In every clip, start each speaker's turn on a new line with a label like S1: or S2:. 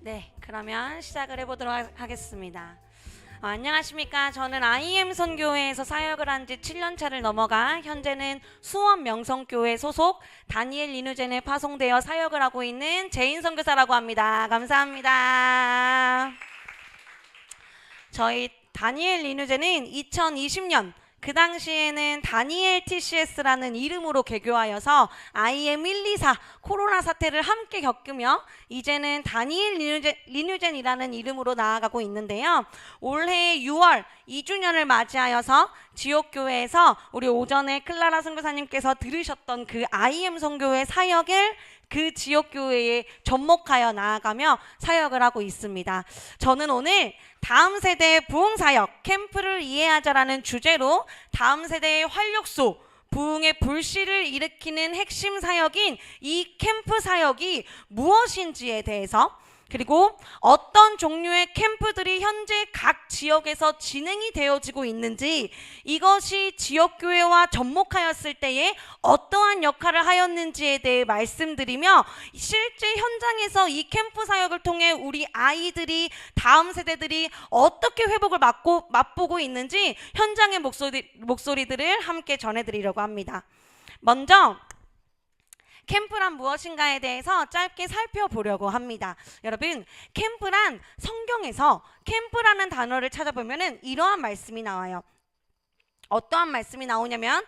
S1: 네, 그러면 시작을 해보도록 하겠습니다. 안녕하십니까. 저는 IM 선교회에서 사역을 한 지 7년 차를 넘어가 현재는 수원 명성교회 소속 다니엘 리누젠에 파송되어 사역을 하고 있는 제인 선교사라고 합니다. 감사합니다. 저희 다니엘 리누젠은 2020년 그 당시에는 다니엘 TCS라는 이름으로 개교하여서 IM 124 코로나 사태를 함께 겪으며 이제는 다니엘 리누젠이라는 이름으로 나아가고 있는데요. 올해 6월 2주년을 맞이하여서 지옥교회에서 우리 오전에 클라라 선교사님께서 들으셨던 그 IM 선교회 사역을 그 지역교회에 접목하여 나아가며 사역을 하고 있습니다. 저는 오늘 다음 세대의 부흥사역 캠프를 이해하자라는 주제로 다음 세대의 활력소 부흥의 불씨를 일으키는 핵심 사역인 이 캠프 사역이 무엇인지에 대해서, 그리고 어떤 종류의 캠프들이 현재 각 지역에서 진행이 되어지고 있는지, 이것이 지역교회와 접목하였을 때에 어떠한 역할을 하였는지에 대해 말씀드리며, 실제 현장에서 이 캠프 사역을 통해 우리 아이들이, 다음 세대들이 어떻게 회복을 맛보고 있는지 현장의 목소리들을 함께 전해드리려고 합니다. 먼저 캠프란 무엇인가에 대해서 짧게 살펴보려고 합니다. 여러분, 캠프란 성경에서 캠프라는 단어를 찾아보면 이러한 말씀이 나와요. 어떠한 말씀이 나오냐면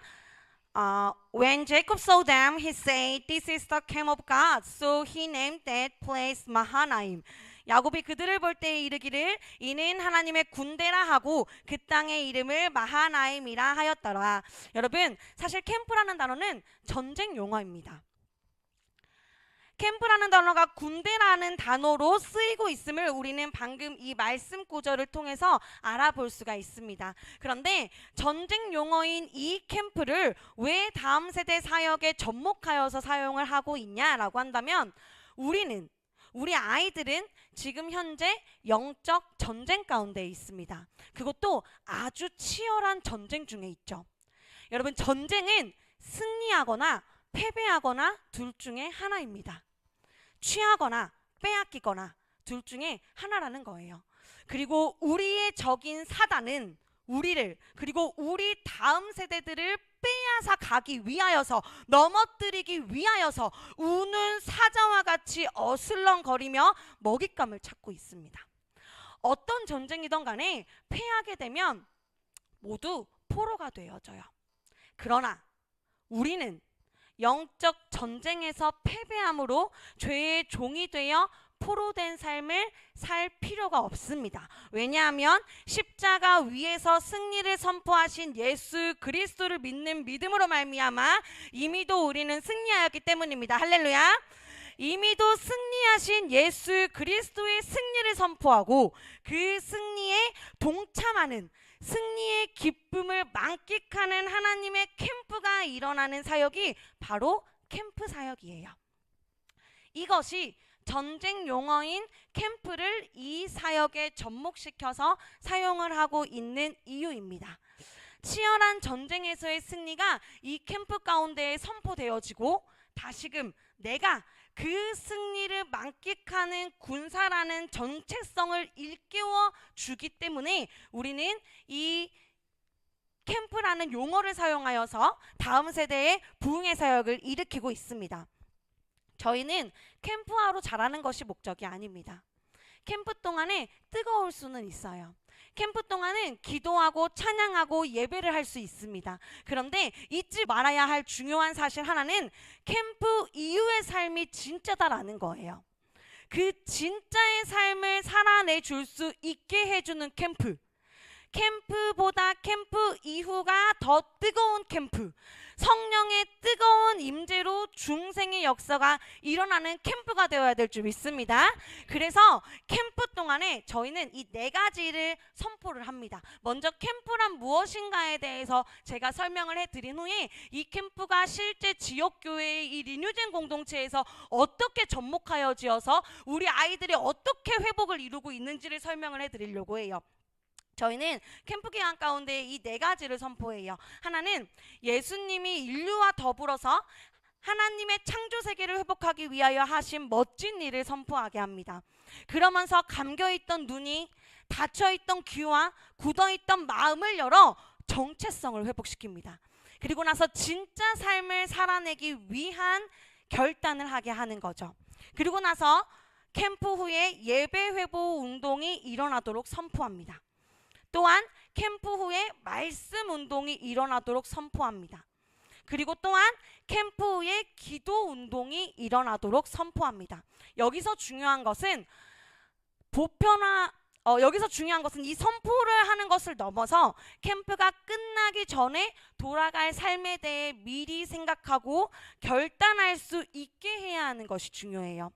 S1: When Jacob saw them, he said, "This is the camp of God." So he named that place Mahanaim. 야곱이 그들을 볼 때 이르기를 이는 하나님의 군대라 하고 그 땅의 이름을 마하나임이라 하였더라. 여러분, 사실 캠프라는 단어는 전쟁 용어입니다. 캠프라는 단어가 군대라는 단어로 쓰이고 있음을 우리는 방금 이 말씀 구절을 통해서 알아볼 수가 있습니다. 그런데 전쟁 용어인 이 캠프를 왜 다음 세대 사역에 접목하여서 사용을 하고 있냐라고 한다면, 우리 아이들은 지금 현재 영적 전쟁 가운데 있습니다. 그것도 아주 치열한 전쟁 중에 있죠. 여러분, 전쟁은 승리하거나 패배하거나 둘 중에 하나입니다. 취하거나 빼앗기거나 둘 중에 하나라는 거예요. 그리고 우리의 적인 사단은 우리를, 그리고 우리 다음 세대들을 빼앗아 가기 위하여서, 넘어뜨리기 위하여서 우는 사자와 같이 어슬렁거리며 먹잇감을 찾고 있습니다. 어떤 전쟁이든 간에 패하게 되면 모두 포로가 되어져요. 그러나 우리는 영적 전쟁에서 패배함으로 죄의 종이 되어 포로된 삶을 살 필요가 없습니다. 왜냐하면 십자가 위에서 승리를 선포하신 예수 그리스도를 믿는 믿음으로 말미암아 이미도 우리는 승리하였기 때문입니다. 할렐루야. 이미도 승리하신 예수 그리스도의 승리를 선포하고 그 승리에 동참하는, 승리의 기쁨을 만끽하는 하나님의 캠프가 일어나는 사역이 바로 캠프 사역이에요. 이것이 전쟁 용어인 캠프를 이 사역에 접목시켜서 사용을 하고 있는 이유입니다. 치열한 전쟁에서의 승리가 이 캠프 가운데에 선포되어지고, 다시금 내가 그 승리를 만끽하는 군사라는 정체성을 일깨워 주기 때문에 우리는 이 캠프라는 용어를 사용하여서 다음 세대의 부흥의 사역을 일으키고 있습니다. 저희는 캠프하러 잘하는 것이 목적이 아닙니다. 캠프 동안에 뜨거울 수는 있어요. 캠프 동안은 기도하고 찬양하고 예배를 할 수 있습니다. 그런데 잊지 말아야 할 중요한 사실 하나는 캠프 이후의 삶이 진짜다라는 거예요. 그 진짜의 삶을 살아내줄 수 있게 해주는 캠프, 캠프보다 캠프 이후가 더 뜨거운 캠프, 성령의 뜨거운 임재로 중생의 역사가 일어나는 캠프가 되어야 될 줄 믿습니다. 그래서 캠프 동안에 저희는 이 4가지를 선포를 합니다. 먼저 캠프란 무엇인가에 대해서 제가 설명을 해드린 후에 이 캠프가 실제 지역교회의 이 리뉴젠 공동체에서 어떻게 접목하여 지어서 우리 아이들이 어떻게 회복을 이루고 있는지를 설명을 해드리려고 해요. 저희는 캠프 기간 가운데 이 4가지를 선포해요. 하나는 예수님이 인류와 더불어서 하나님의 창조 세계를 회복하기 위하여 하신 멋진 일을 선포하게 합니다. 그러면서 감겨있던 눈이, 닫혀있던 귀와 굳어있던 마음을 열어 정체성을 회복시킵니다. 그리고 나서 진짜 삶을 살아내기 위한 결단을 하게 하는 거죠. 그리고 나서 캠프 후에 예배 회복 운동이 일어나도록 선포합니다. 또한 캠프 후에 말씀 운동이 일어나도록 선포합니다. 그리고 또한 캠프 후에 기도 운동이 일어나도록 선포합니다. 여기서 중요한 것은 이 선포를 하는 것을 넘어서 캠프가 끝나기 전에 돌아갈 삶에 대해 미리 생각하고 결단할 수 있게 해야 하는 것이 중요해요.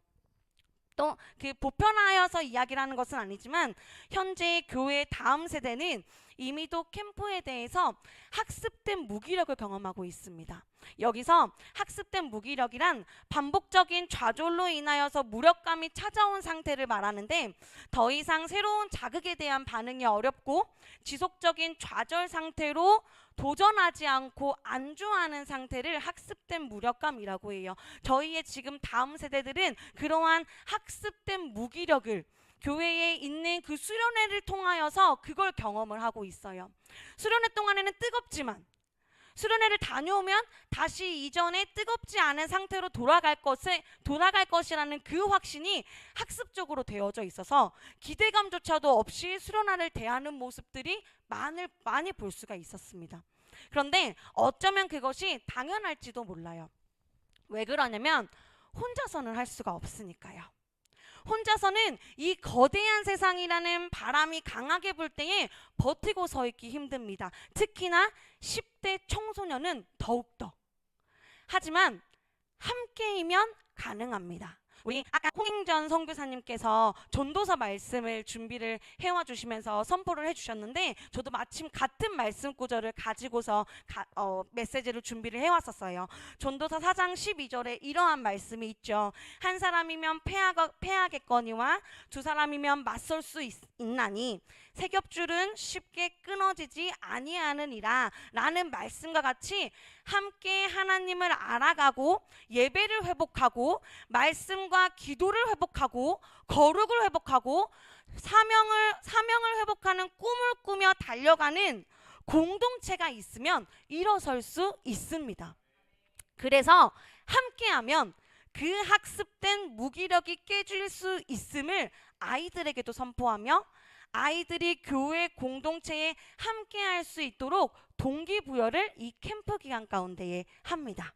S1: 또 그 보편화하여서 이야기를 하는 것은 아니지만 현재 교회 다음 세대는 이미도 캠프에 대해서 학습된 무기력을 경험하고 있습니다. 여기서 학습된 무기력이란 반복적인 좌절로 인하여서 무력감이 찾아온 상태를 말하는데, 더 이상 새로운 자극에 대한 반응이 어렵고 지속적인 좌절 상태로 도전하지 않고 안주하는 상태를 학습된 무력감이라고 해요. 저희의 지금 다음 세대들은 그러한 학습된 무기력을 교회에 있는 그 수련회를 통하여서 그걸 경험을 하고 있어요. 수련회 동안에는 뜨겁지만 수련회를 다녀오면 다시 이전에 뜨겁지 않은 상태로 돌아갈 것이라는 그 확신이 학습적으로 되어져 있어서 기대감조차도 없이 수련회를 대하는 모습들이 많이 볼 수가 있었습니다. 그런데 어쩌면 그것이 당연할지도 몰라요. 왜 그러냐면 혼자서는 할 수가 없으니까요. 혼자서는 이 거대한 세상이라는 바람이 강하게 불 때에 버티고 서 있기 힘듭니다. 특히나 10대 청소년은 더욱더. 하지만 함께이면 가능합니다. 우리 아까 홍행전 선교사님께서 전도서 말씀을 준비를 해와 주시면서 선포를 해주셨는데, 저도 마침 같은 말씀 구절을 가지고서 메시지를 준비를 해왔었어요. 전도서 4장 12절에 이러한 말씀이 있죠. 한 사람이면 패하겠거니와 두 사람이면 맞설 수 있나니 세 겹줄은 쉽게 끊어지지 아니하느니라 라는 말씀과 같이 함께 하나님을 알아가고 예배를 회복하고 말씀과 기도를 회복하고 거룩을 회복하고 사명을 회복하는 꿈을 꾸며 달려가는 공동체가 있으면 일어설 수 있습니다. 그래서 함께하면 그 학습된 무기력이 깨질 수 있음을 아이들에게도 선포하며 아이들이 교회 공동체에 함께할 수 있도록 동기부여를 이 캠프 기간 가운데에 합니다.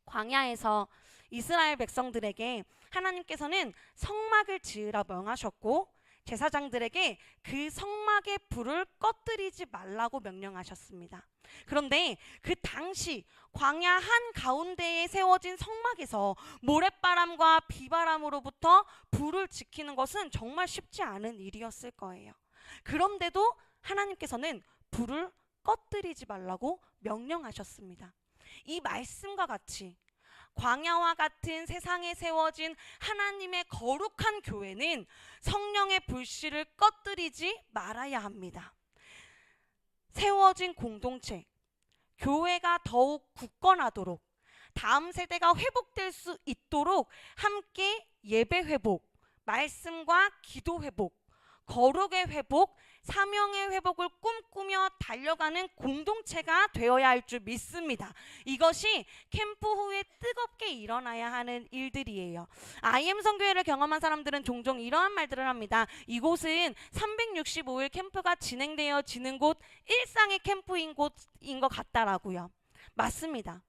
S1: 광야에서 이스라엘 백성들에게 하나님께서는 성막을 지으라 명하셨고 제사장들에게 그 성막의 불을 꺼뜨리지 말라고 명령하셨습니다. 그런데 그 당시 광야 한가운데에 세워진 성막에서 모래바람과 비바람으로부터 불을 지키는 것은 정말 쉽지 않은 일이었을 거예요. 그런데도 하나님께서는 불을 꺼뜨리지 말라고 명령하셨습니다. 이 말씀과 같이 광야와 같은 세상에 세워진 하나님의 거룩한 교회는 성령의 불씨를 꺼뜨리지 말아야 합니다. 세워진 공동체, 교회가 더욱 굳건하도록, 다음 세대가 회복될 수 있도록 함께 예배 회복, 말씀과 기도 회복, 거룩의 회복, 사명의 회복을 꿈꾸며 달려가는 공동체가 되어야 할 줄 믿습니다. 이것이 캠프 후에 뜨겁게 일어나야 하는 일들이에요. IM 선교회를 경험한 사람들은 종종 이러한 말들을 합니다. 이곳은 365일 캠프가 진행되어지는 곳, 일상의 캠프인 곳인 것 같다라고요. 맞습니다.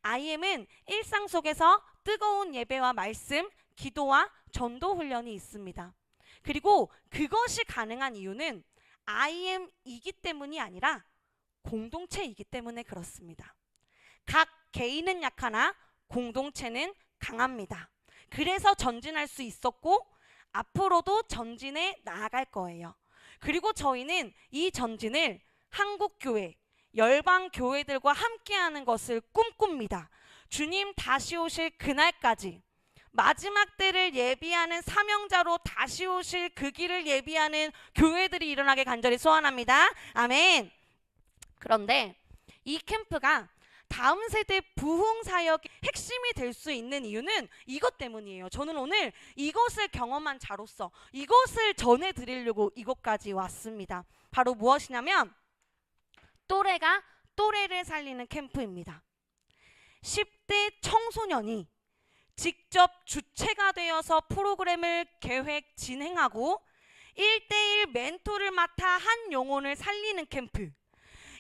S1: IM은 일상 속에서 뜨거운 예배와 말씀, 기도와 전도 훈련이 있습니다. 그리고 그것이 가능한 이유는 IM이기 때문이 아니라 공동체이기 때문에 그렇습니다. 각 개인은 약하나 공동체는 강합니다. 그래서 전진할 수 있었고 앞으로도 전진해 나아갈 거예요. 그리고 저희는 이 전진을 한국교회, 열방교회들과 함께하는 것을 꿈꿉니다. 주님 다시 오실 그날까지 마지막 때를 예비하는 사명자로 다시 오실 그 길을 예비하는 교회들이 일어나게 간절히 소원합니다. 아멘. 그런데 이 캠프가 다음 세대 부흥 사역의 핵심이 될 수 있는 이유는 이것 때문이에요. 저는 오늘 이것을 경험한 자로서 이것을 전해드리려고 이곳까지 왔습니다. 바로 무엇이냐면 또래가 또래를 살리는 캠프입니다. 10대 청소년이 직접 주체가 되어서 프로그램을 계획 진행하고 1대1 멘토를 맡아 한 영혼을 살리는 캠프.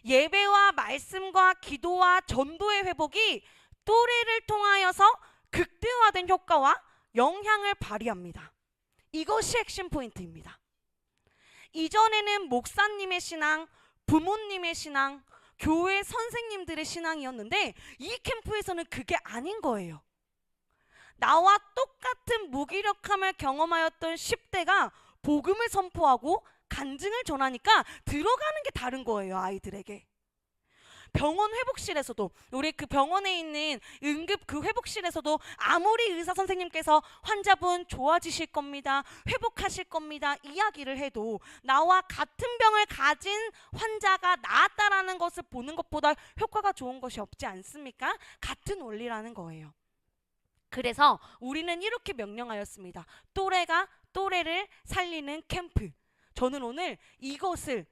S1: 예배와 말씀과 기도와 전도의 회복이 또래를 통하여서 극대화된 효과와 영향을 발휘합니다. 이것이 핵심 포인트입니다. 이전에는 목사님의 신앙, 부모님의 신앙, 교회 선생님들의 신앙이었는데 이 캠프에서는 그게 아닌 거예요. 나와 똑같은 무기력함을 경험하였던 10대가 복음을 선포하고 간증을 전하니까 들어가는 게 다른 거예요, 아이들에게. 병원 회복실에서도, 우리 그 병원에 있는 응급 그 회복실에서도 아무리 의사 선생님께서 환자분 좋아지실 겁니다, 회복하실 겁니다 이야기를 해도 나와 같은 병을 가진 환자가 나았다라는 것을 보는 것보다 효과가 좋은 것이 없지 않습니까? 같은 원리라는 거예요. 그래서 우리는 이렇게 명령하였습니다. 또래가 또래를 살리는 캠프. 저는 오늘 이것을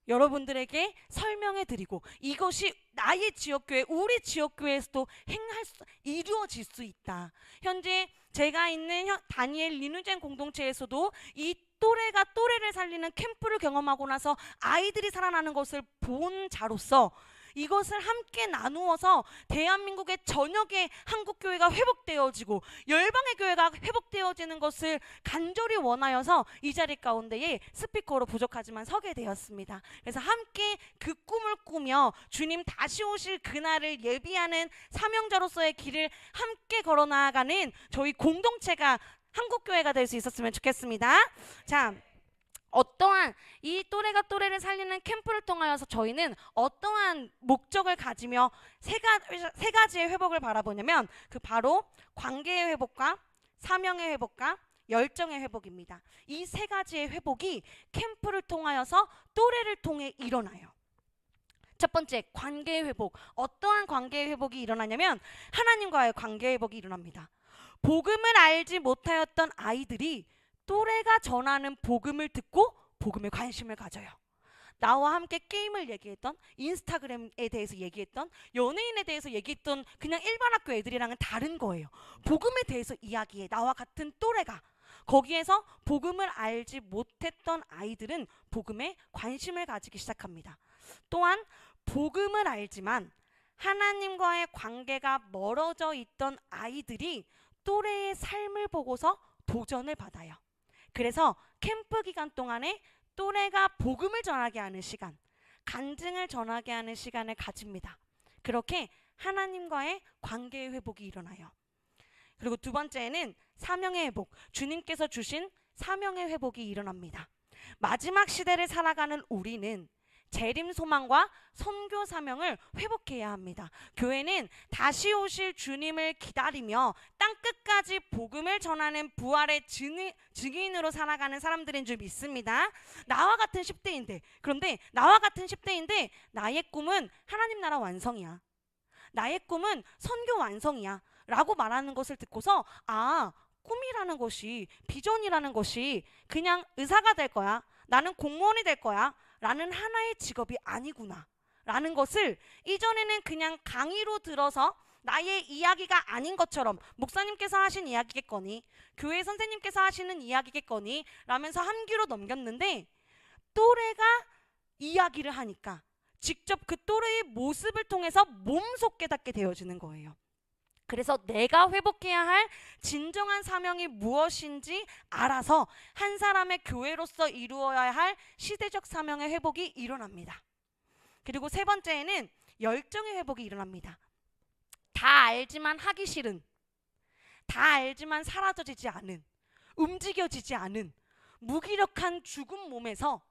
S1: 여러분들에게 설명해 드리고 이것이 나의 지역교회, 우리 지역교회에서도 이루어질 수 있다. 현재 제가 있는 다니엘 리누젠 공동체에서도 이 또래가 또래를 살리는 캠프를 경험하고 나서 아이들이 살아나는 것을 본 자로서 이것을 함께 나누어서 대한민국의 전역의 한국교회가 회복되어지고 열방의 교회가 회복되어지는 것을 간절히 원하여서 이 자리 가운데에 스피커로 부족하지만 서게 되었습니다. 그래서 함께 그 꿈을 꾸며 주님 다시 오실 그날을 예비하는 사명자로서의 길을 함께 걸어나가는 저희 공동체가 한국교회가 될 수 있었으면 좋겠습니다. 자, 어떠한 이 또래가 또래를 살리는 캠프를 통하여서 저희는 어떠한 목적을 가지며 세 가지의 회복을 바라보냐면 그 바로 관계의 회복과 사명의 회복과 열정의 회복입니다. 이 세 가지의 회복이 캠프를 통하여서 또래를 통해 일어나요. 첫 번째, 관계의 회복. 어떠한 관계의 회복이 일어나냐면 하나님과의 관계의 회복이 일어납니다. 복음을 알지 못하였던 아이들이 또래가 전하는 복음을 듣고 복음에 관심을 가져요. 나와 함께 게임을 얘기했던, 인스타그램에 대해서 얘기했던, 연예인에 대해서 얘기했던 그냥 일반 학교 애들이랑은 다른 거예요. 복음에 대해서 이야기해. 나와 같은 또래가. 거기에서 복음을 알지 못했던 아이들은 복음에 관심을 가지기 시작합니다. 또한 복음을 알지만 하나님과의 관계가 멀어져 있던 아이들이 또래의 삶을 보고서 도전을 받아요. 그래서 캠프 기간 동안에 또래가 복음을 전하게 하는 시간, 간증을 전하게 하는 시간을 가집니다. 그렇게 하나님과의 관계의 회복이 일어나요. 그리고 두 번째는 사명의 회복, 주님께서 주신 사명의 회복이 일어납니다. 마지막 시대를 살아가는 우리는 재림 소망과 선교 사명을 회복해야 합니다. 교회는 다시 오실 주님을 기다리며 땅끝까지 복음을 전하는 부활의 증인으로 살아가는 사람들인 줄 믿습니다. 나와 같은 10대인데, 그런데 나와 같은 10대인데 나의 꿈은 하나님 나라 완성이야, 나의 꿈은 선교 완성이야 라고 말하는 것을 듣고서 꿈이라는 것이, 비전이라는 것이 그냥 의사가 될 거야, 나는 공무원이 될 거야 라는 하나의 직업이 아니구나 라는 것을 이전에는 그냥 강의로 들어서 나의 이야기가 아닌 것처럼 목사님께서 하신 이야기겠거니 교회 선생님께서 하시는 이야기겠거니 라면서 한 귀로 넘겼는데, 또래가 이야기를 하니까 직접 그 또래의 모습을 통해서 몸소 깨닫게 되어지는 거예요. 그래서 내가 회복해야 할 진정한 사명이 무엇인지 알아서 한 사람의 교회로서 이루어야 할 시대적 사명의 회복이 일어납니다. 그리고 세 번째에는 열정의 회복이 일어납니다. 다 알지만 하기 싫은, 다 알지만 사라져지지 않은, 움직여지지 않은 무기력한 죽은 몸에서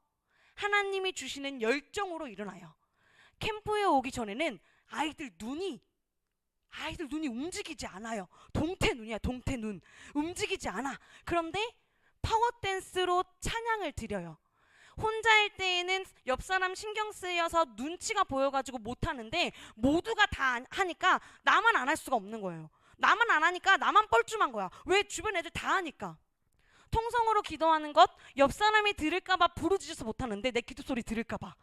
S1: 하나님이 주시는 열정으로 일어나요. 캠프에 오기 전에는 아이들 눈이 움직이지 않아요. 동태 눈이야, 동태 눈. 움직이지 않아. 그런데 파워댄스로 찬양을 드려요. 혼자일 때에는 옆 사람 신경 쓰여서 눈치가 보여가지고 못하는데 모두가 다 하니까 나만 안 할 수가 없는 거예요. 나만 안 하니까 나만 뻘쭘한 거야. 왜? 주변 애들 다 하니까. 통성으로 기도하는 것, 옆 사람이 들을까봐 부르짖어서 못하는데 내 기도 소리 들을까봐.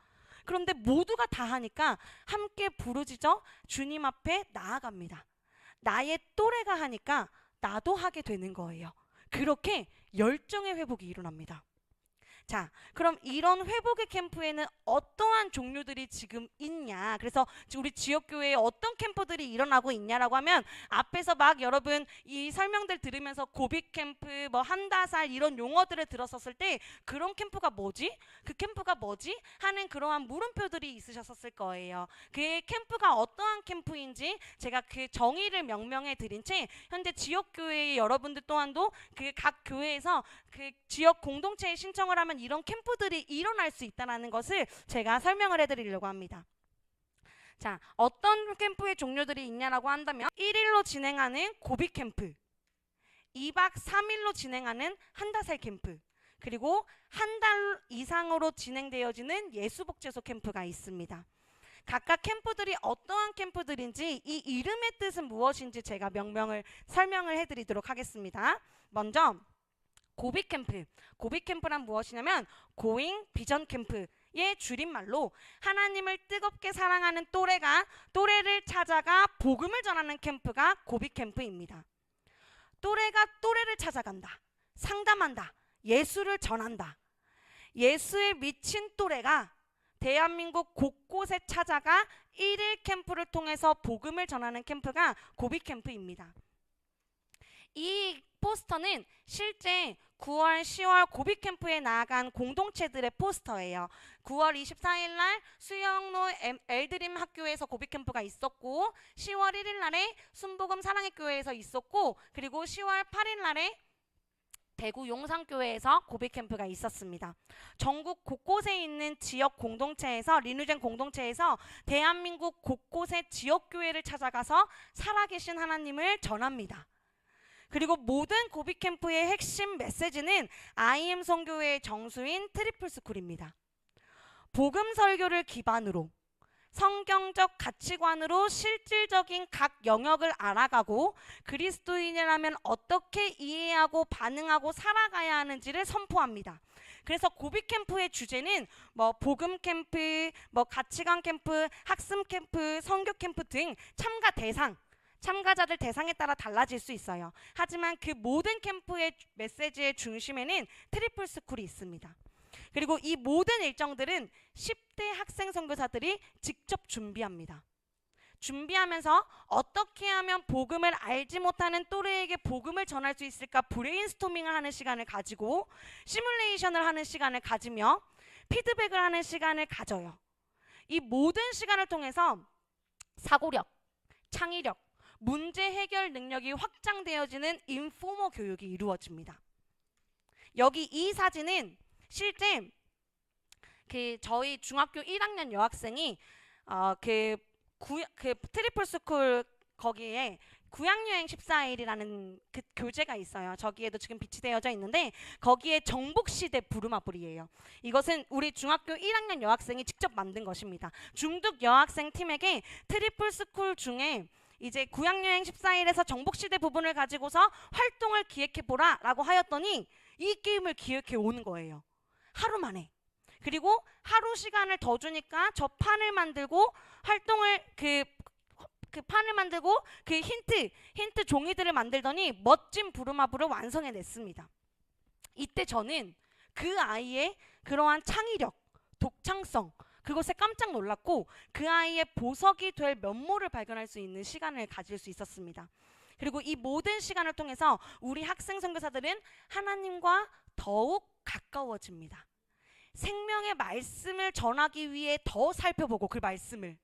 S1: 그런데 모두가 다 하니까 함께 부르짖어 주님 앞에 나아갑니다. 나의 또래가 하니까 나도 하게 되는 거예요. 그렇게 열정의 회복이 일어납니다. 자, 그럼 이런 회복의 캠프에는 어떠한 종류들이 지금 있냐? 그래서 우리 지역교회에 어떤 캠프들이 일어나고 있냐라고 하면 앞에서 막 여러분 이 설명들 들으면서 고빅 캠프, 뭐 한다살 이런 용어들을 들었었을 때 그런 캠프가 뭐지? 그 캠프가 뭐지? 하는 그러한 물음표들이 있으셨을 거예요. 그 캠프가 어떠한 캠프인지 제가 그 정의를 명명해 드린 채 현재 지역교회의 여러분들 또한도 그 각 교회에서 그 지역 공동체에 신청을 하면 이런 캠프들이 일어날 수 있다는 것을 제가 설명을 해드리려고 합니다. 자, 어떤 캠프의 종류들이 있냐라고 한다면 1일로 진행하는 고빅 캠프, 2박 3일로 진행하는 한다살 캠프, 그리고 한 달 이상으로 진행되어지는 예수복제소 캠프가 있습니다. 각각 캠프들이 어떠한 캠프들인지 이 이름의 뜻은 무엇인지 제가 설명을 해드리도록 하겠습니다. 먼저 고빅 캠프. 고빅 캠프란 무엇이냐면 고잉 비전 캠프의 줄임말로 하나님을 뜨겁게 사랑하는 또래를 찾아가 복음을 전하는 캠프가 고빅 캠프입니다. 또래가 또래를 찾아간다. 상담한다. 예수를 전한다. 예수에 미친 또래가 대한민국 곳곳에 찾아가 1일 캠프를 통해서 복음을 전하는 캠프가 고빅 캠프입니다. 이 포스터는 실제 9월, 10월 고빅 캠프에 나아간 공동체들의 포스터예요. 9월 24일 날 수영로 엘드림 학교에서 고빅 캠프가 있었고 10월 1일 날에 순복음 사랑의 교회에서 있었고 그리고 10월 8일 날에 대구 용산교회에서 고빅 캠프가 있었습니다. 전국 곳곳에 있는 지역 공동체에서 리누젠 공동체에서 대한민국 곳곳의 지역교회를 찾아가서 살아계신 하나님을 전합니다. 그리고 모든 고빅 캠프의 핵심 메시지는 IM 선교회의 정수인 트리플스쿨입니다. 복음 설교를 기반으로 성경적 가치관으로 실질적인 각 영역을 알아가고 그리스도인이라면 어떻게 이해하고 반응하고 살아가야 하는지를 선포합니다. 그래서 고빅 캠프의 주제는 뭐 복음 캠프, 뭐 가치관 캠프, 학습 캠프, 선교 캠프 등 참가자들 대상에 따라 달라질 수 있어요. 하지만 그 모든 캠프의 메시지의 중심에는 트리플 스쿨이 있습니다. 그리고 이 모든 일정들은 10대 학생 선교사들이 직접 준비합니다. 준비하면서 어떻게 하면 복음을 알지 못하는 또래에게 복음을 전할 수 있을까 브레인스토밍을 하는 시간을 가지고 시뮬레이션을 하는 시간을 가지며 피드백을 하는 시간을 가져요. 이 모든 시간을 통해서 사고력, 창의력, 문제 해결 능력이 확장되어지는 인포머 교육이 이루어집니다. 여기 이 사진은 실제 저희 중학교 1학년 여학생이 트리플 스쿨 거기에 구양여행 14일이라는 그 교재가 있어요. 저기에도 지금 비치되어져 있는데 거기에 정복시대 부루마블이에요. 이것은 우리 중학교 1학년 여학생이 직접 만든 것입니다. 중득 여학생 팀에게 트리플 스쿨 중에 이제 구양여행 14일에서 정복시대 부분을 가지고서 활동을 기획해보라 라고 하였더니 이 게임을 기획해 오는 거예요. 하루 만에. 그리고 하루 시간을 더 주니까 저 판을 만들고 활동을 그 판을 만들고 그 힌트 종이들을 만들더니 멋진 부루마블을 완성해냈습니다. 이때 저는 그 아이의 그러한 창의력, 독창성 그것에 깜짝 놀랐고 그 아이의 보석이 될 면모를 발견할 수 있는 시간을 가질 수 있었습니다. 그리고 이 모든 시간을 통해서 우리 학생 선교사들은 하나님과 더욱 가까워집니다. 생명의 말씀을 전하기 위해 더 살펴보고 그 말씀을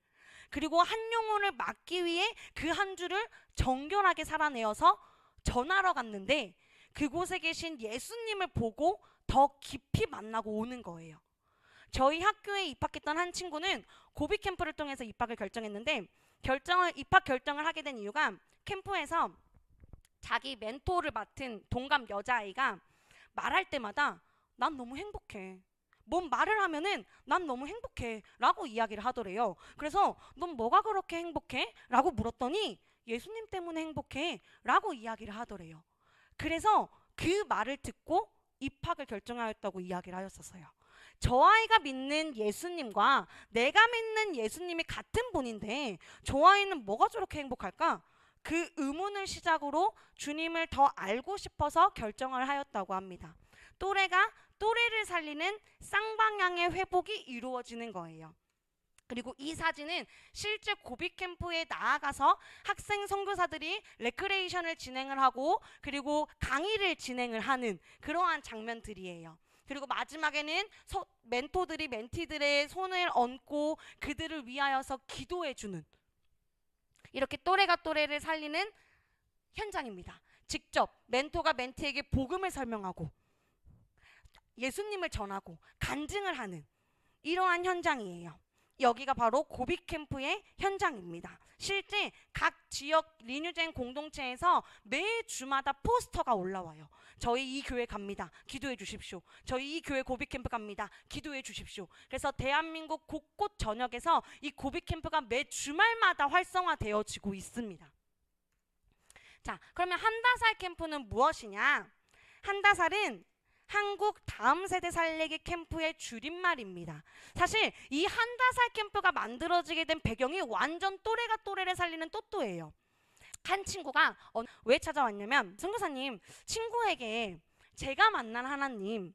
S1: 그리고 한 영혼을 막기 위해 그 한 주를 정결하게 살아내어서 전하러 갔는데 그곳에 계신 예수님을 보고 더 깊이 만나고 오는 거예요. 저희 학교에 입학했던 한 친구는 고빅 캠프를 통해서 입학을 결정했는데 입학 결정을 하게 된 이유가 캠프에서 자기 멘토를 맡은 동갑 여자아이가 말할 때마다 난 너무 행복해. 뭔 말을 하면은 난 너무 행복해 라고 이야기를 하더래요. 그래서 넌 뭐가 그렇게 행복해? 라고 물었더니 예수님 때문에 행복해 라고 이야기를 하더래요. 그래서 그 말을 듣고 입학을 결정하였다고 이야기를 하였었어요. 저 아이가 믿는 예수님과 내가 믿는 예수님이 같은 분인데 저 아이는 뭐가 저렇게 행복할까? 그 의문을 시작으로 주님을 더 알고 싶어서 결정을 하였다고 합니다. 또래가 또래를 살리는 쌍방향의 회복이 이루어지는 거예요. 그리고 이 사진은 실제 고비 캠프에 나아가서 학생 선교사들이 레크레이션을 진행을 하고 그리고 강의를 진행을 하는 그러한 장면들이에요. 그리고 마지막에는 멘토들이 멘티들의 손을 얹고 그들을 위하여서 기도해주는 이렇게 또래가 또래를 살리는 현장입니다. 직접 멘토가 멘티에게 복음을 설명하고 예수님을 전하고 간증을 하는 이러한 현장이에요. 여기가 바로 고비 캠프의 현장입니다. 실제 각 지역 리뉴젠 공동체에서 매 주마다 포스터가 올라와요. 저희 이 교회 갑니다. 기도해 주십시오. 저희 이 교회 고비 캠프 갑니다. 기도해 주십시오. 그래서 대한민국 곳곳 전역에서 이 고비 캠프가 매 주말마다 활성화되어지고 있습니다. 자, 그러면 한다살 캠프는 무엇이냐? 한다살은 한국 다음 세대 살리기 캠프의 줄임말입니다. 사실 이 한다살 캠프가 만들어지게 된 배경이 완전 또래가 또래를 살리는 또또예요. 한 친구가 왜 찾아왔냐면 선교사님, 친구에게 제가 만난 하나님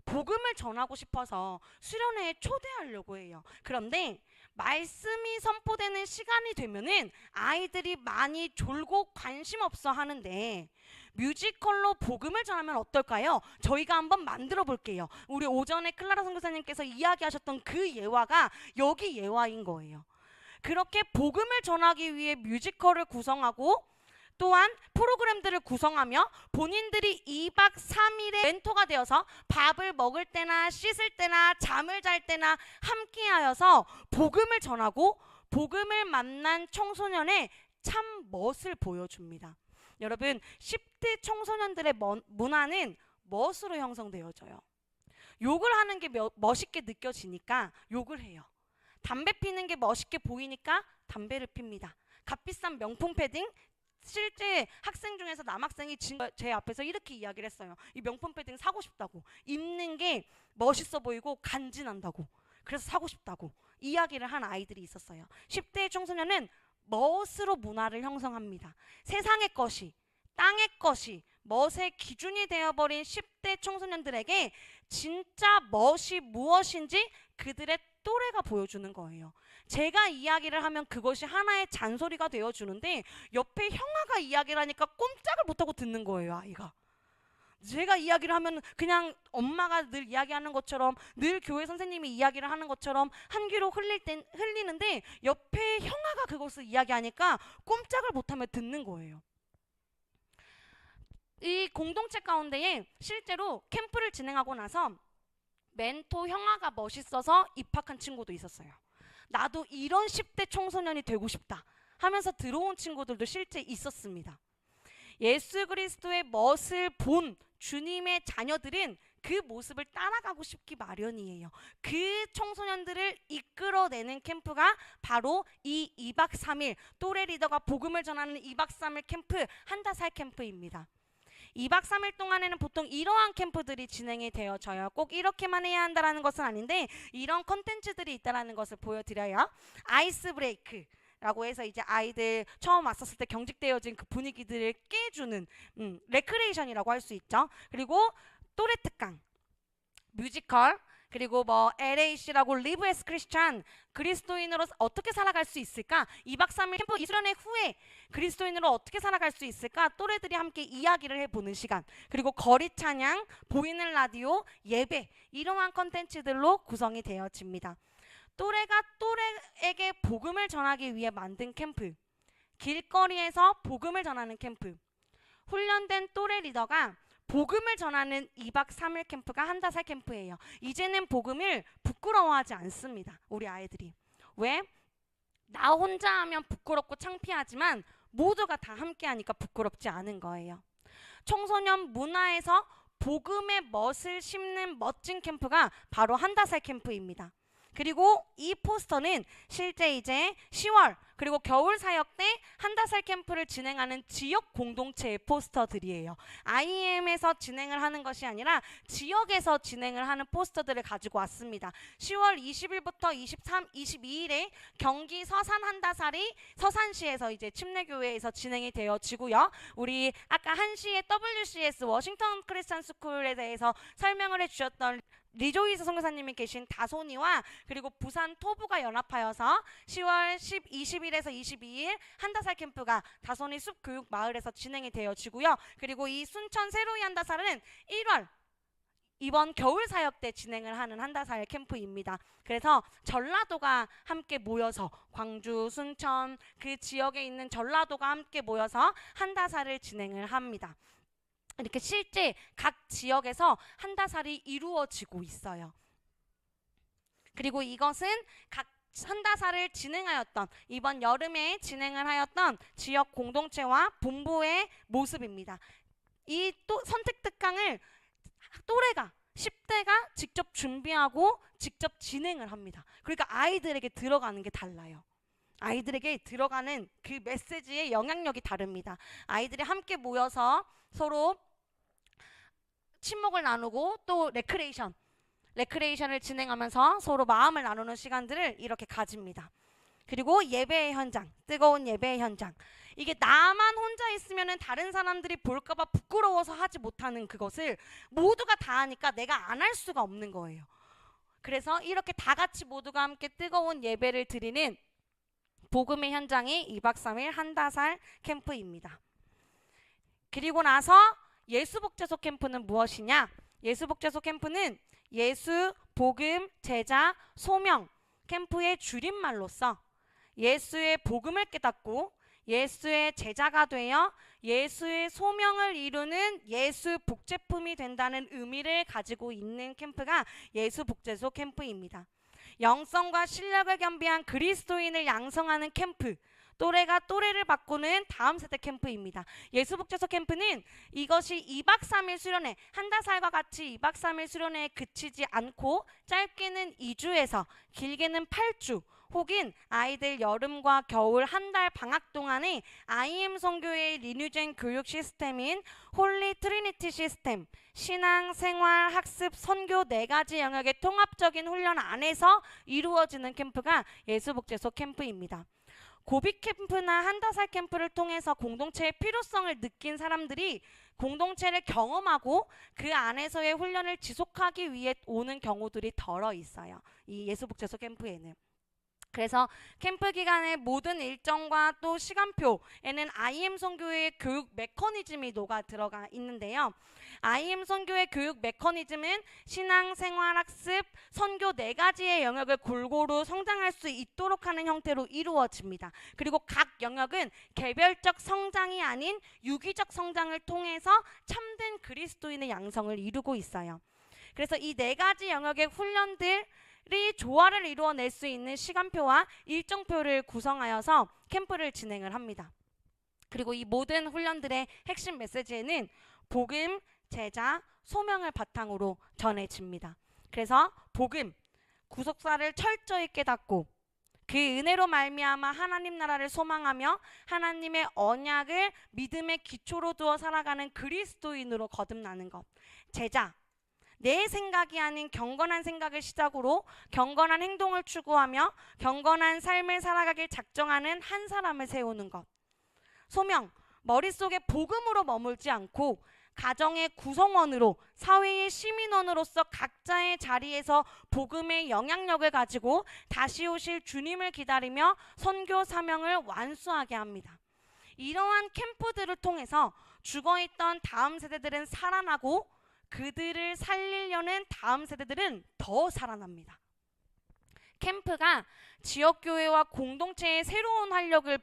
S1: 복음을 전하고 싶어서 수련회에 초대하려고 해요. 그런데 말씀이 선포되는 시간이 되면은 아이들이 많이 졸고 관심 없어 하는데 뮤지컬로 복음을 전하면 어떨까요? 저희가 한번 만들어 볼게요. 우리 오전에 클라라 선교사님께서 이야기하셨던 그 예화가 여기 예화인 거예요. 그렇게 복음을 전하기 위해 뮤지컬을 구성하고 또한 프로그램들을 구성하며 본인들이 2박 3일의 멘토가 되어서 밥을 먹을 때나 씻을 때나 잠을 잘 때나 함께하여서 복음을 전하고 복음을 만난 청소년의 참 멋을 보여줍니다. 여러분, 10대 청소년들의 문화는 멋으로 형성되어져요. 욕을 하는 게 멋있게 느껴지니까 욕을 해요. 담배 피는 게 멋있게 보이니까 담배를 핍니다. 값비싼 명품 패딩, 실제 학생 중에서 남학생이 제 앞에서 이렇게 이야기를 했어요. 이 명품 패딩 사고 싶다고. 입는 게 멋있어 보이고 간지난다고. 그래서 사고 싶다고 이야기를 한 아이들이 있었어요. 10대 청소년은 멋으로 문화를 형성합니다. 세상의 것이, 땅의 것이 멋의 기준이 되어버린 10대 청소년들에게 진짜 멋이 무엇인지 그들의 또래가 보여주는 거예요. 제가 이야기를 하면 그것이 하나의 잔소리가 되어주는데 옆에 형아가 이야기를 하니까 꼼짝을 못하고 듣는 거예요, 아이가. 제가 이야기를 하면 그냥 엄마가 늘 이야기하는 것처럼 늘 교회 선생님이 이야기를 하는 것처럼 한 귀로 흘리는데 옆에 형아가 그것을 이야기하니까 꼼짝을 못하며 듣는 거예요. 이 공동체 가운데에 실제로 캠프를 진행하고 나서 멘토 형아가 멋있어서 입학한 친구도 있었어요. 나도 이런 10대 청소년이 되고 싶다 하면서 들어온 친구들도 실제 있었습니다. 예수 그리스도의 멋을 본 주님의 자녀들은 그 모습을 따라가고 싶기 마련이에요. 그 청소년들을 이끌어내는 캠프가 바로 이 2박 3일 또래 리더가 복음을 전하는 2박 3일 캠프 한다살 캠프입니다. 2박 3일 동안에는 보통 이러한 캠프들이 진행이 되어져요. 꼭 이렇게만 해야 한다는 것은 아닌데 이런 컨텐츠들이 있다는 것을 보여드려요. 아이스 브레이크 라고 해서 이제 아이들 처음 왔었을 때 경직되어진 그 분위기들을 깨주는 레크레이션이라고 할 수 있죠. 그리고 또래 특강, 뮤지컬, 그리고 뭐 LAC라고 리브 에스 크리스찬, 그리스도인으로 어떻게 살아갈 수 있을까? 2박 3일 캠프 이수련회 후에 그리스도인으로 어떻게 살아갈 수 있을까? 또래들이 함께 이야기를 해보는 시간, 그리고 거리 찬양, 보이는 라디오, 예배, 이러한 컨텐츠들로 구성이 되어집니다. 또래가 또래에게 복음을 전하기 위해 만든 캠프, 길거리에서 복음을 전하는 캠프, 훈련된 또래 리더가 복음을 전하는 2박 3일 캠프가 한다살 캠프예요. 이제는 복음을 부끄러워하지 않습니다. 우리 아이들이. 왜? 나 혼자 하면 부끄럽고 창피하지만 모두가 다 함께 하니까 부끄럽지 않은 거예요. 청소년 문화에서 복음의 멋을 심는 멋진 캠프가 바로 한다살 캠프입니다. 그리고 이 포스터는 실제 이제 10월 그리고 겨울 사역 때 한다살 캠프를 진행하는 지역 공동체의 포스터들이에요. IEM에서 진행을 하는 것이 아니라 지역에서 진행을 하는 포스터들을 가지고 왔습니다. 10월 20일부터 22일에 경기 서산 한다살이 서산시에서 이제 침례교회에서 진행이 되어지고요. 우리 아까 1시에 WCS 워싱턴 크리스천 스쿨에 대해서 설명을 해주셨던 리조이스 선교사님이 계신 다소니와 그리고 부산 토부가 연합하여서 10월 20일에서 22일 한다살 캠프가 다소니 숲교육마을에서 진행이 되어지고요. 그리고 이 순천 세로이 한다살은 1월 이번 겨울 사역 때 진행을 하는 한다살 캠프입니다. 그래서 전라도가 함께 모여서 광주, 순천 그 지역에 있는 전라도가 함께 모여서 한다살을 진행을 합니다. 이렇게 실제 각 지역에서 한다살이 이루어지고 있어요. 그리고 이것은 각 한다살을 진행하였던 이번 여름에 진행을 하였던 지역 공동체와 본부의 모습입니다. 이 또 선택 특강을 또래가 10대가 직접 준비하고 직접 진행을 합니다. 그러니까 아이들에게 들어가는 게 달라요. 아이들에게 들어가는 그 메시지의 영향력이 다릅니다. 아이들이 함께 모여서 서로 친목을 나누고 또 레크레이션을 진행하면서 서로 마음을 나누는 시간들을 이렇게 가집니다. 그리고 예배의 현장, 뜨거운 예배의 현장. 이게 나만 혼자 있으면 다른 사람들이 볼까봐 부끄러워서 하지 못하는 그것을 모두가 다 하니까 내가 안 할 수가 없는 거예요. 그래서 이렇게 다 같이 모두가 함께 뜨거운 예배를 드리는 복음의 현장이 2박 3일 한다살 캠프입니다. 그리고 나서 예수복제소 캠프는 무엇이냐? 예수복제소 캠프는 예수, 복음, 제자, 소명 캠프의 줄임말로서 예수의 복음을 깨닫고 예수의 제자가 되어 예수의 소명을 이루는 예수 복제품이 된다는 의미를 가지고 있는 캠프가 예수복제소 캠프입니다. 영성과 실력을 겸비한 그리스도인을 양성하는 캠프, 또래가 또래를 바꾸는 다음 세대 캠프입니다. 예수복제소 캠프는 이것이 2박 3일 수련회, 한다살과 같이 2박 3일 수련회에 그치지 않고 짧게는 2주에서 길게는 8주 혹은 아이들 여름과 겨울 한 달 방학 동안에 IM 선교회의 리뉴젠 교육 시스템인 홀리 트리니티 시스템, 신앙, 생활, 학습, 선교 4가지 영역의 통합적인 훈련 안에서 이루어지는 캠프가 예수복제소 캠프입니다. 고비 캠프나 한다살 캠프를 통해서 공동체의 필요성을 느낀 사람들이 공동체를 경험하고 그 안에서의 훈련을 지속하기 위해 오는 경우들이 덜어 있어요. 이 예수복제소 캠프에는. 그래서 캠프 기간의 모든 일정과 또 시간표에는 IM 선교의 교육 메커니즘이 녹아 들어가 있는데요. IM 선교의 교육 메커니즘은 신앙, 생활, 학습, 선교 4가지의 영역을 골고루 성장할 수 있도록 하는 형태로 이루어집니다. 그리고 각 영역은 개별적 성장이 아닌 유기적 성장을 통해서 참된 그리스도인의 양성을 이루고 있어요. 그래서 이 4가지 영역의 훈련들 이 조화를 이루어낼 수 있는 시간표와 일정표를 구성하여서 캠프를 진행을 합니다. 그리고 이 모든 훈련들의 핵심 메시지에는 복음, 제자, 소명을 바탕으로 전해집니다. 그래서 복음, 구속사를 철저히 깨닫고 그 은혜로 말미암아 하나님 나라를 소망하며 하나님의 언약을 믿음의 기초로 두어 살아가는 그리스도인으로 거듭나는 것. 제자, 내 생각이 아닌 경건한 생각을 시작으로 경건한 행동을 추구하며 경건한 삶을 살아가길 작정하는 한 사람을 세우는 것. 소명, 머릿속에 복음으로 머물지 않고 가정의 구성원으로 사회의 시민원으로서 각자의 자리에서 복음의 영향력을 가지고 다시 오실 주님을 기다리며 선교 사명을 완수하게 합니다. 이러한 캠프들을 통해서 죽어있던 다음 세대들은 살아나고 그들을 살리려는 다음 세대들은 더 살아납니다. 캠프가 지역교회와 공동체의 새로운 활력을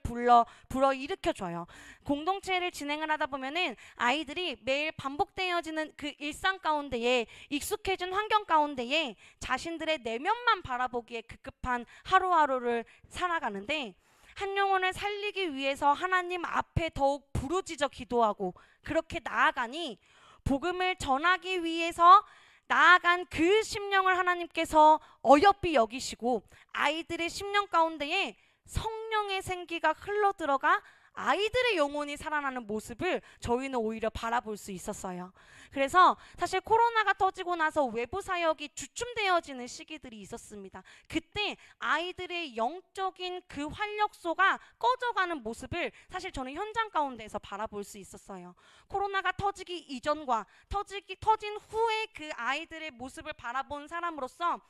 S1: 불어일으켜줘요. 공동체를 진행을 하다 보면은 아이들이 매일 반복되어지는 그 일상 가운데에 익숙해진 환경 가운데에 자신들의 내면만 바라보기에 급급한 하루하루를 살아가는데 한 영혼을 살리기 위해서 하나님 앞에 더욱 부르짖어 기도하고 그렇게 나아가니 복음을 전하기 위해서 나아간 그 심령을 하나님께서 어여삐 여기시고 아이들의 심령 가운데에 성령의 생기가 흘러들어가 아이들의 영혼이 살아나는 모습을 저희는 오히려 바라볼 수 있었어요. 그래서 사실 코로나가 터지고 나서 외부 사역이 주춤되어지는 시기들이 있었습니다. 그때 아이들의 영적인 그 활력소가 꺼져가는 모습을 사실 저는 현장 가운데에서 바라볼 수 있었어요. 코로나가 터지기 이전과 터진 후에 그 아이들의 모습을 바라본 사람으로서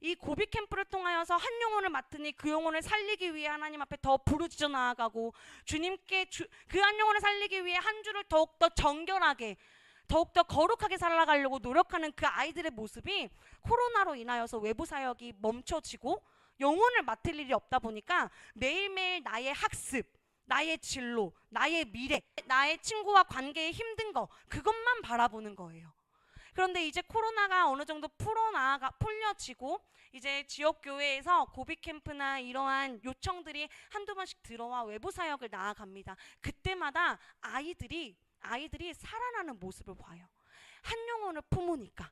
S1: 이 고비 캠프를 통하여서 한 영혼을 맡으니 그 영혼을 살리기 위해 하나님 앞에 더 부르짖어 나아가고 주님께 그 한 영혼을 살리기 위해 한 주를 더욱더 정결하게 더욱더 거룩하게 살아가려고 노력하는 그 아이들의 모습이 코로나로 인하여서 외부 사역이 멈춰지고 영혼을 맡을 일이 없다 보니까 매일매일 나의 학습, 나의 진로, 나의 미래, 나의 친구와 관계에 힘든 거 그것만 바라보는 거예요. 그런데 이제 코로나가 어느 정도 풀려지고 이제 지역 교회에서 고비 캠프나 이러한 요청들이 한두 번씩 들어와 외부 사역을 나아갑니다. 그때마다 아이들이 살아나는 모습을 봐요. 한 영혼을 품으니까.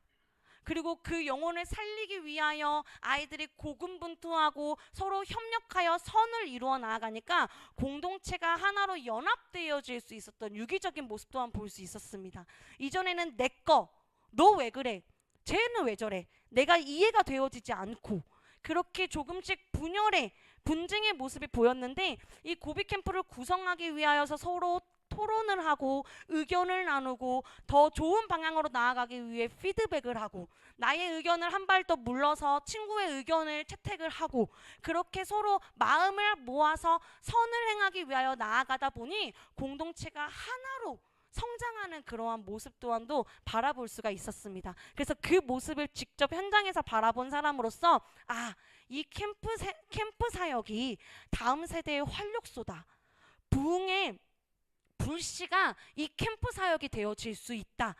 S1: 그리고 그 영혼을 살리기 위하여 아이들이 고군분투하고 서로 협력하여 선을 이루어 나아가니까 공동체가 하나로 연합되어질 수 있었던 유기적인 모습 또한 볼 수 있었습니다. 이전에는 내 거, 너 왜 그래? 쟤는 왜 저래? 내가 이해가 되어지지 않고 그렇게 조금씩 분쟁의 모습이 보였는데 이 고비 캠프를 구성하기 위하여서 서로 토론을 하고 의견을 나누고 더 좋은 방향으로 나아가기 위해 피드백을 하고 나의 의견을 한 발 더 물러서 친구의 의견을 채택을 하고 그렇게 서로 마음을 모아서 선을 행하기 위하여 나아가다 보니 공동체가 하나로 성장하는 그러한 모습 또한도 바라볼 수가 있었습니다. 그래서 그 모습을 직접 현장에서 바라본 사람으로서 이 캠프 사역이 다음 세대의 활력소다. 부흥의 불씨가 이 캠프 사역이 되어질 수 있다.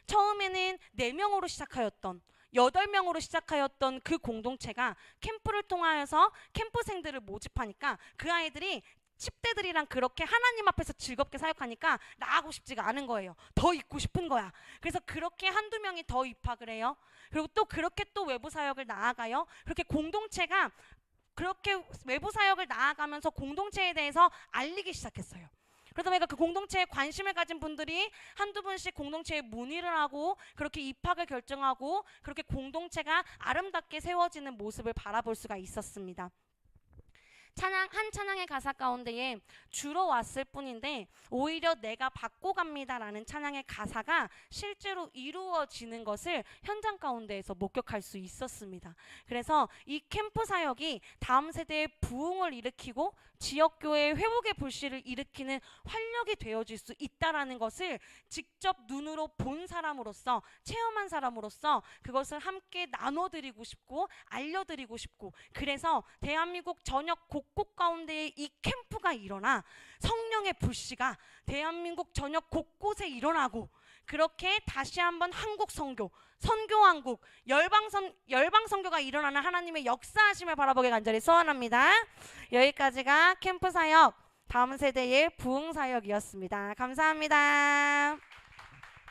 S1: 처음에는 4명으로 시작하였던 8명으로 시작하였던 그 공동체가 캠프를 통하여서 캠프생들을 모집하니까 그 아이들이 10대들이랑 그렇게 하나님 앞에서 즐겁게 사역하니까 나가고 싶지가 않은 거예요. 더 있고 싶은 거야. 그래서 그렇게 한두 명이 더 입학을 해요. 그리고 또 그렇게 또 외부 사역을 나아가요. 그렇게 공동체가 그렇게 외부 사역을 나아가면서 공동체에 대해서 알리기 시작했어요. 그러다 보니까 그 공동체에 관심을 가진 분들이 한두 분씩 공동체에 문의를 하고 그렇게 입학을 결정하고 그렇게 공동체가 아름답게 세워지는 모습을 바라볼 수가 있었습니다. 한 찬양의 가사 가운데에 주러 왔을 뿐인데 오히려 내가 받고 갑니다라는 찬양의 가사가 실제로 이루어지는 것을 현장 가운데에서 목격할 수 있었습니다. 그래서 이 캠프 사역이 다음 세대의 부흥을 일으키고 지역교회의 회복의 불씨를 일으키는 활력이 되어질 수 있다라는 것을 직접 눈으로 본 사람으로서 체험한 사람으로서 그것을 함께 나눠드리고 싶고 알려드리고 싶고 그래서 대한민국 전역 곳곳 가운데에 이 캠프가 일어나 성령의 불씨가 대한민국 전역 곳곳에 일어나고 그렇게 다시 한번 한국 선교왕국 열방 선교가 일어나는 하나님의 역사하심을 바라보게 간절히 소원합니다. 여기까지가 캠프 사역 다음 세대의 부흥 사역이었습니다. 감사합니다.